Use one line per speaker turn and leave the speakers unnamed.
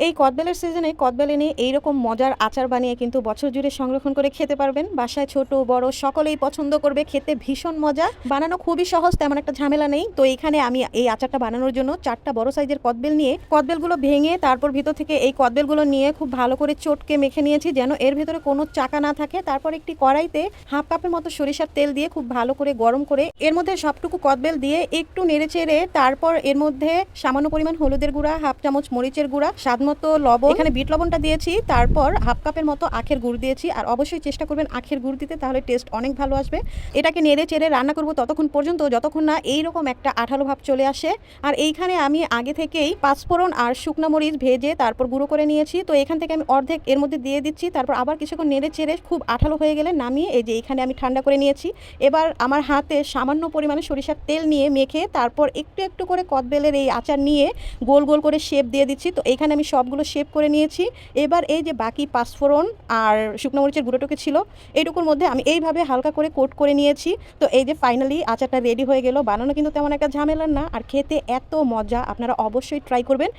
এই কদবেলের সিজনে কদবেল এনে এইরকম মজার আচার বানিয়ে কিন্তু বছর জুড়ে সংরক্ষণ করে খেতে পারবেন। বাসায় ছোট বড় সকলেই পছন্দ করবে, খেতে ভীষণ মজা, বানানো খুবই সহজ, তেমন একটা ঝামেলা নেই। তো এখানে আমি এই আচারটা বানানোর জন্য 4টা বড় সাইজের কদবেল নিয়ে কদবেলগুলো ভেঙে তারপর ভিতর থেকে এই কদবেলগুলো নিয়ে খুব ভালো করে চটকে মেখে নিয়েছি যেন এর ভিতরে কোনো চাকা না থাকে। তারপর একটি কড়াইতে হাফ কাপের মতো সরিষার তেল দিয়ে খুব ভালো করে গরম করে এর মধ্যে সবটুকু কদবেল দিয়ে একটু নেড়ে চেড়ে তারপর এর মধ্যে সামান্য পরিমাণ হলুদের গুঁড়া, হাফ চামচ মরিচের গুঁড়া, স্বাদ মতো লবণ, এখানে বিট লবণটা দিয়েছি, তারপর হাফ কাপের মতো আখের গুড় দিয়েছি। আর অবশ্যই চেষ্টা করবেন আখের গুড় দিতে, তাহলে টেস্ট অনেক ভালো আসবে। এটাকে নেড়ে চেড়ে রান্না করব ততক্ষণ পর্যন্ত যতক্ষণ না এইরকম একটা আঠালো ভাব চলে আসে। আর এইখানে আমি আগে থেকেই পাঁচফোড়ন আর শুকনো মরিচ ভেজে তারপর গুঁড়ো করে নিয়েছি। তো এখান থেকে আমি অর্ধেক এর মধ্যে দিয়ে দিচ্ছি, তারপর আবার কিছুক্ষণ নেড়ে চেড়ে খুব আঠালো হয়ে গেলে নামিয়ে এই যে এখানে আমি ঠান্ডা করে নিয়েছি। এবার আমার হাতে সামান্য পরিমাণে সরিষার তেল নিয়ে মেখে তারপর একটু একটু করে কদবেলের এই আচার নিয়ে গোল গোল করে শেপ দিয়ে দিচ্ছি। তো এইখানে আমি সবগুলো শেপ করে নিয়েছি। এবার এই যে বাকি পাঁচফোড়ন আর শুকনো মরিচের গুঁড়োটুকু ছিল এইটুকুর মধ্যে আমি এইভাবে হালকা করে কোট করে নিয়েছি। তো এই যে ফাইনালি আচারটা রেডি হয়ে গেল। বানানো কিন্তু তেমন একটা ঝামেলার না, আর খেতে এত মজা, আপনারা অবশ্যই ট্রাই করবেন।